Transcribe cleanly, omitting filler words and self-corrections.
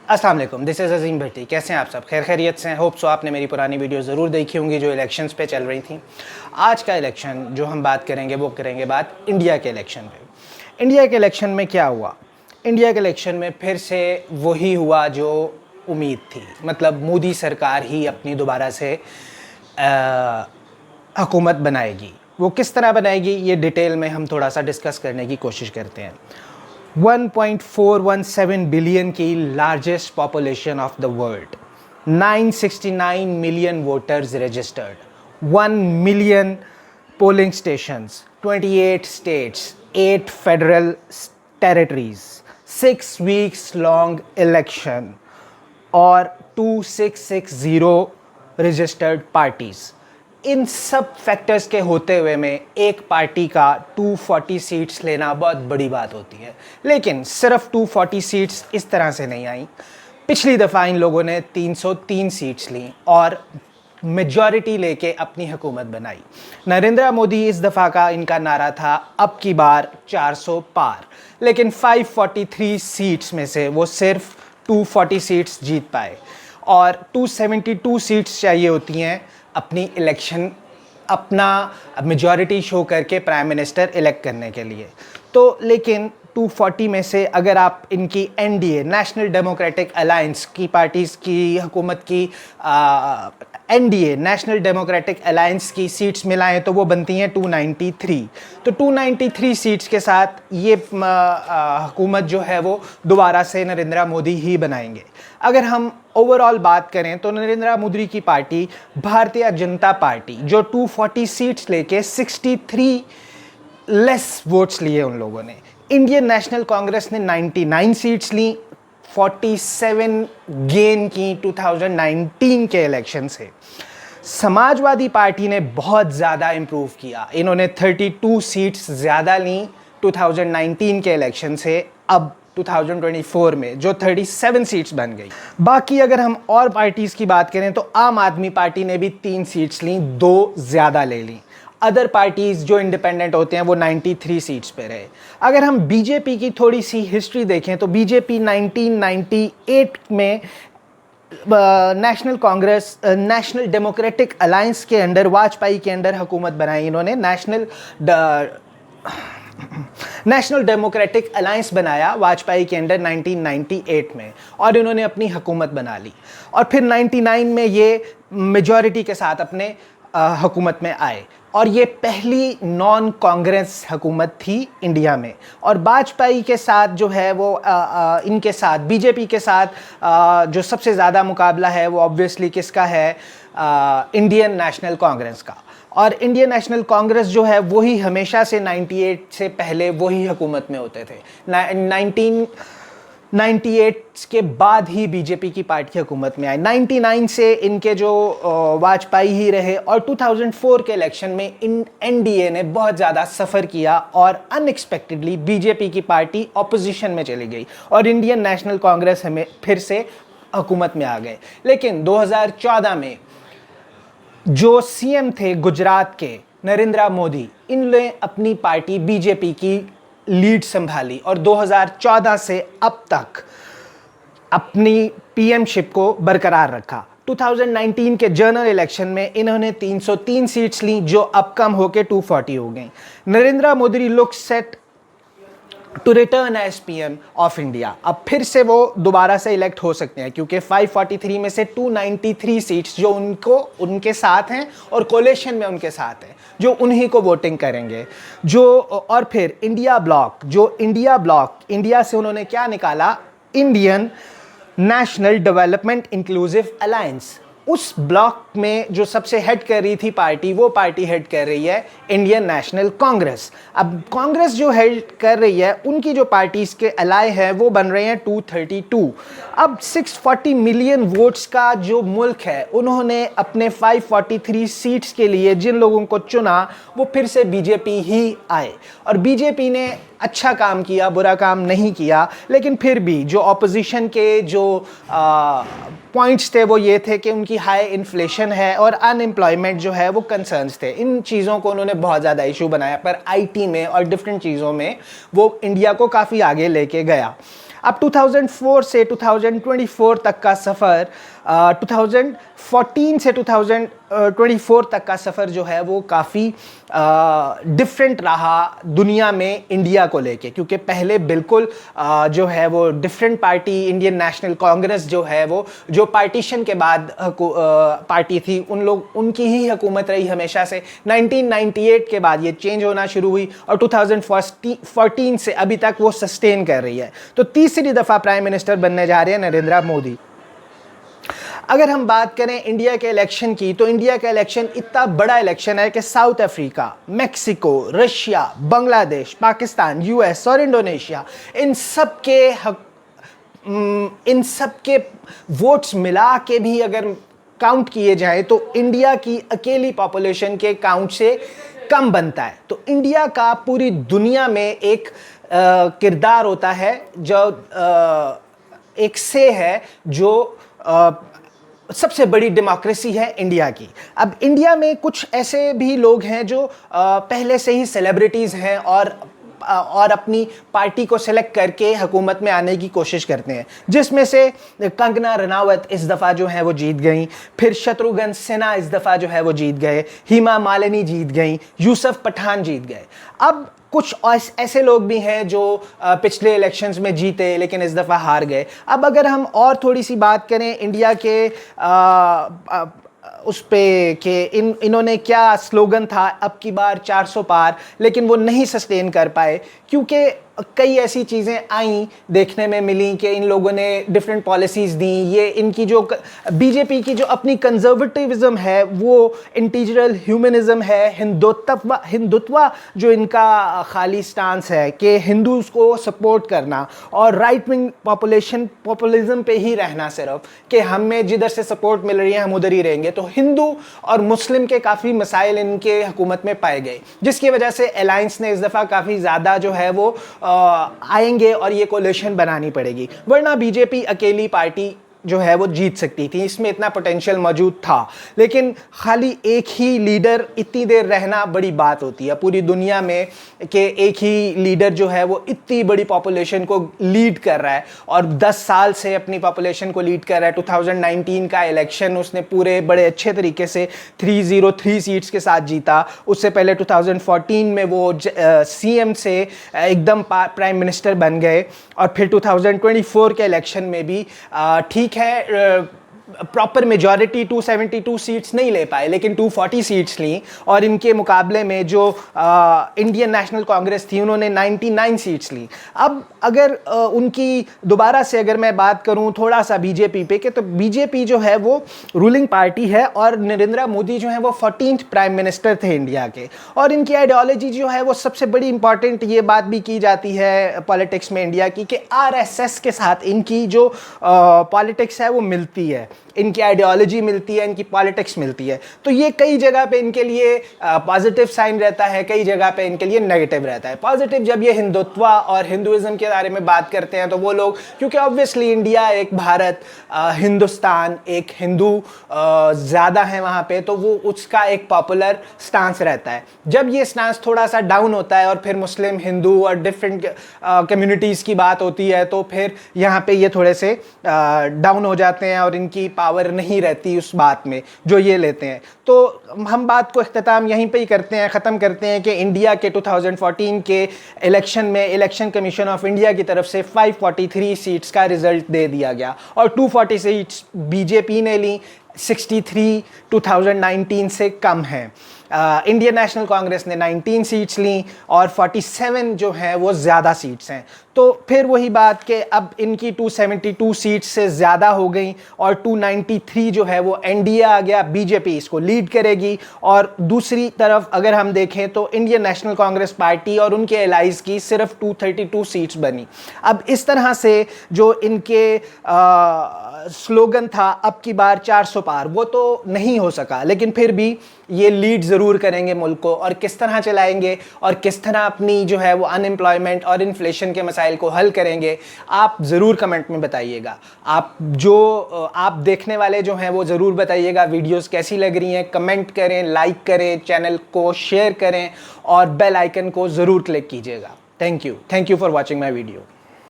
अस्सलाम वालेकुम, this is अजीम भट्टी। कैसे हैं आप सब? खैरियत से हैं? होप सो आपने मेरी पुरानी वीडियो ज़रूर देखी होंगी जो इलेक्शंस पे चल रही थी। आज का इलेक्शन जो हम बात करेंगे वो करेंगे बात इंडिया के इलेक्शन पे। इंडिया के इलेक्शन में क्या हुआ? इंडिया के इलेक्शन में फिर से वही हुआ जो उम्मीद थी, मतलब मोदी सरकार ही अपनी दोबारा से हुकूमत बनाएगी। वो किस तरह बनाएगी ये डिटेल में हम थोड़ा सा डिस्कस करने की कोशिश करते हैं। 1.417 बिलियन की largest population of the world, 969 million voters registered, 1 million polling stations, 28 states, 8 federal territories, 6 weeks long election और 2660 रजिस्टर्ड पार्टीज। इन सब फैक्टर्स के होते हुए में एक पार्टी का 240 सीट्स लेना बहुत बड़ी बात होती है, लेकिन सिर्फ 240 सीट्स इस तरह से नहीं आई। पिछली दफ़ा इन लोगों ने 303 सीट्स ली और मेजॉरिटी लेके अपनी हुकूमत बनाई। नरेंद्र मोदी इस दफ़ा का इनका नारा था अब की बार 400 पार, लेकिन 543 सीट्स में से वो सिर्फ 240 सीट्स जीत पाए और 272 सीट्स चाहिए होती हैं अपनी इलेक्शन, अपना मेजॉरिटी शो करके प्राइम मिनिस्टर इलेक्ट करने के लिए। तो लेकिन 240 में से अगर आप इनकी एनडीए नेशनल डेमोक्रेटिक अलायंस की पार्टीज़ की हुकूमत की एनडीए नेशनल डेमोक्रेटिक अलायंस की सीट्स मिलाएं तो वो बनती हैं 293। तो 293 सीट्स के साथ ये हुकूमत जो है वो दोबारा से नरेंद्र मोदी ही बनाएंगे। अगर हम ओवरऑल बात करें तो नरेंद्र मोदी की पार्टी भारतीय जनता पार्टी जो 240 सीट्स लेके 63 लेस वोट्स लिए उन लोगों ने। इंडियन नेशनल कांग्रेस ने 99 सीट्स ली, 47 गेन की 2019 के इलेक्शन से। समाजवादी पार्टी ने बहुत ज़्यादा इम्प्रूव किया, इन्होंने 32 सीट्स ज़्यादा ली 2019 के इलेक्शन से, अब 2024 में जो 37 सीट्स बन गई। बाकी अगर हम और पार्टीज़ की बात करें तो आम आदमी पार्टी ने भी 3 सीट्स ली, 2 ज़्यादा ले ली। अदर पार्टीज़ जो इंडिपेंडेंट होते हैं वो 93 सीट्स पे रहे। अगर हम बीजेपी की थोड़ी सी हिस्ट्री देखें तो बीजेपी 1998 में नेशनल डेमोक्रेटिक अलायंस के अंडर, वाजपेयी के अंडर हुकूमत बनाई इन्होंने। नेशनल डेमोक्रेटिक अलायंस बनाया वाजपेयी के अंडर 1998 में और इन्होंने अपनी हुकूमत बना ली और फिर 99 में ये मेजॉरिटी के साथ अपने हुकूमत में आए और ये पहली नॉन कांग्रेस हुकूमत थी इंडिया में। और वाजपेयी के साथ जो है वो इनके साथ बीजेपी के साथ जो सबसे ज़्यादा मुकाबला है वो ऑब्वियसली किसका है? इंडियन नेशनल कांग्रेस का। और इंडियन नेशनल कांग्रेस जो है वही हमेशा से 98 से पहले वही हुकूमत में होते थे। 1998 के बाद ही बीजेपी की पार्टी हुकूमत में आई। 99 से इनके जो वाजपेयी ही रहे और 2004 के इलेक्शन में एनडीए ने बहुत ज़्यादा सफ़र किया और अनएक्सपेक्टेडली बीजेपी की पार्टी ऑपोजिशन में चली गई और इंडियन नेशनल कांग्रेस हमें फिर से हुकूमत में आ गए। लेकिन 2014 में जो सीएम थे गुजरात के नरेंद्र मोदी, इनने अपनी पार्टी बीजेपी की लीड संभाली और 2014 से अब तक अपनी पीएमशिप को बरकरार रखा। 2019 के जनरल इलेक्शन में इन्होंने 303 सीट्स ली जो अब कम होकर 240 हो गई। Narendra Modi look set to return as PM of India. अब फिर से वो दोबारा से इलेक्ट हो सकते हैं क्योंकि 543 में से 293 सीट्स जो उनके साथ हैं और कोलिशन में उनके साथ हैं, जो उन्हीं को वोटिंग करेंगे। और फिर इंडिया से उन्होंने क्या निकाला? Indian national development inclusive alliance. उस ब्लॉक में जो सबसे हेड कर रही थी पार्टी, वो पार्टी हेड कर रही है इंडियन नेशनल कांग्रेस। अब कांग्रेस जो हेड कर रही है उनकी जो पार्टीज के अलाय हैं वो बन रहे हैं 232। अब 640 मिलियन वोट्स का जो मुल्क है, उन्होंने अपने 543 सीट्स के लिए जिन लोगों को चुना वो फिर से बीजेपी ही आए और बीजेपी ने अच्छा काम किया, बुरा काम नहीं किया। लेकिन फिर भी जो ऑपोजिशन के जो पॉइंट्स थे वो ये थे कि उनकी हाई इन्फ्लेशन है और अनएम्प्लॉयमेंट जो है वो कंसर्न्स थे। इन चीज़ों को उन्होंने बहुत ज़्यादा इशू बनाया, पर आईटी में और डिफरेंट चीज़ों में वो इंडिया को काफ़ी आगे लेके गया। अब 2004 से 2024 तक का सफ़र, 2014 से 2024 तक का सफ़र जो है वो काफ़ी डिफरेंट रहा दुनिया में इंडिया को लेके, क्योंकि पहले बिल्कुल जो है वो different party Indian national Congress जो है वो, जो पार्टीशन के बाद पार्टी थी, उनकी ही हुकूमत रही हमेशा से। 1998 के बाद ये चेंज होना शुरू हुई और 2014 से अभी तक वो सस्टेन कर रही है। तो तीसरी दफ़ा प्राइम मिनिस्टर बनने जा रहे हैं नरेंद्र मोदी। अगर हम बात करें इंडिया के इलेक्शन की, तो इंडिया का इलेक्शन इतना बड़ा इलेक्शन है कि south Africa, Mexico, Russia, Bangladesh, Pakistan, US और इंडोनेशिया, इन सब के वोट्स मिला के भी अगर काउंट किए जाए तो इंडिया की अकेली पॉपुलेशन के काउंट से कम बनता है। तो इंडिया का पूरी दुनिया में एक किरदार होता है, जो एक से है, जो सबसे बड़ी डेमोक्रेसी है इंडिया की। अब इंडिया में कुछ ऐसे भी लोग हैं जो पहले से ही सेलिब्रिटीज़ हैं और अपनी पार्टी को सेलेक्ट करके हुकूमत में आने की कोशिश करते हैं, जिसमें से कंगना रनावत इस दफ़ा जो है वो जीत गई, फिर शत्रुघ्न सिन्हा इस दफ़ा जो है वो जीत गए, हेमा मालिनी जीत गई, यूसुफ पठान जीत गए। अब कुछ ऐसे लोग भी हैं जो पिछले इलेक्शंस में जीते लेकिन इस दफ़ा हार गए। अब अगर हम और थोड़ी सी बात करें इंडिया के उस पे कि इन्होंने क्या स्लोगन था, अब की बार 400 पार, लेकिन वो नहीं सस्टेन कर पाए क्योंकि कई ऐसी चीज़ें आई देखने में मिली कि इन लोगों ने डिफरेंट पॉलिसीज़ दी। ये इनकी जो बीजेपी की जो अपनी कंजर्वेटिविज्म है, वो इंटीग्रल ह्यूमनिज्म है, हिंदुत्व जो इनका खाली स्टांस है कि हिंदूज़ को सपोर्ट करना और राइट विंग पॉपुलिज्म पे ही रहना, सिर्फ कि हमें जिधर से सपोर्ट मिल रही है हम उधर ही रहेंगे। तो हिंदू और मुस्लिम के काफ़ी मसाइल इनके हुकूमत में पाए गए, जिसकी वजह से अलायंस ने इस दफ़ा काफ़ी ज़्यादा जो है वो आएंगे और ये कोलिशन बनानी पड़ेगी, वरना बीजेपी अकेली पार्टी जो है वो जीत सकती थी, इसमें इतना पोटेंशियल मौजूद था। लेकिन खाली एक ही लीडर इतनी देर रहना बड़ी बात होती है पूरी दुनिया में, कि एक ही लीडर जो है वो इतनी बड़ी पॉपुलेशन को लीड कर रहा है और 10 साल से अपनी पॉपुलेशन को लीड कर रहा है। 2019 का इलेक्शन उसने पूरे बड़े अच्छे तरीके से 303 सीट्स के साथ जीता। उससे पहले 2014 में वो सीएम से एकदम प्राइम मिनिस्टर बन गए और फिर 2024 के इलेक्शन में भी ठीक है प्रॉपर मेजॉरिटी 272 सीट्स नहीं ले पाए, लेकिन 240 सीट्स ली और इनके मुकाबले में जो इंडियन नेशनल कांग्रेस थी उन्होंने 99 सीट्स ली। अब अगर उनकी दोबारा से अगर मैं बात करूं थोड़ा सा बीजेपी पे, कि तो बीजेपी जो है वो रूलिंग पार्टी है और नरेंद्र मोदी जो है वो 14th प्राइम मिनिस्टर थे इंडिया के, और इनकी आइडियोलॉजी जो है वो सबसे बड़ी इंपॉर्टेंट ये बात भी की जाती है पॉलिटिक्स में इंडिया की कि आरएसएस के साथ इनकी जो पॉलिटिक्स है वो मिलती है, इनकी आइडियोलॉजी मिलती है, इनकी पॉलिटिक्स मिलती है। तो ये कई जगह पे इनके लिए पॉजिटिव साइन रहता है, कई जगह पे इनके लिए नेगेटिव रहता है। पॉजिटिव जब ये हिंदुत्व और हिंदुइज्म के बारे में बात करते हैं तो वो लोग, क्योंकि ऑब्वियसली इंडिया एक भारत, हिंदुस्तान एक हिंदू ज़्यादा है वहाँ पे, तो वो उसका एक पॉपुलर स्टांस रहता है। जब ये स्टांस थोड़ा सा डाउन होता है और फिर मुस्लिम, हिंदू और डिफरेंट कम्युनिटीज़ की बात होती है तो फिर यहाँ पे ये थोड़े से डाउन हो जाते हैं और इनकी पावर नहीं रहती उस बात में जो ये लेते हैं। तो हम बात को इख्तिताम यहीं पे ही करते हैं, ख़त्म करते हैं कि इंडिया के 2014 के इलेक्शन में इलेक्शन कमीशन ऑफ इंडिया की तरफ से 543 सीट्स का रिजल्ट दे दिया गया और 240 सीट्स बीजेपी ने ली, 63 2019 से कम है। इंडियन नेशनल कांग्रेस ने 19 सीट्स ली और 47 जो हैं वो ज़्यादा सीट्स हैं। तो फिर वही बात कि अब इनकी 272 सीट्स से ज़्यादा हो गई और 293 जो है वो एनडीए आ गया, बीजेपी इसको लीड करेगी। और दूसरी तरफ अगर हम देखें तो इंडियन नेशनल कांग्रेस पार्टी और उनके एलाइज की सिर्फ 232 सीट्स बनी। अब इस तरह से जो इनके स्लोगन था अब की बार 400 पार, वो तो नहीं हो सका, लेकिन फिर भी ये लीड ज़रूर करेंगे मुल्क को। और किस तरह चलाएंगे और किस तरह अपनी जो है वो अनएम्प्लॉयमेंट और इन्फ्लेशन के मसाइल को हल करेंगे, आप ज़रूर कमेंट में बताइएगा। आप देखने वाले जो हैं वो ज़रूर बताइएगा वीडियोस कैसी लग रही हैं, कमेंट करें, लाइक करें, चैनल को शेयर करें और बेल आइकन को ज़रूर क्लिक कीजिएगा। Thank you for watching my video.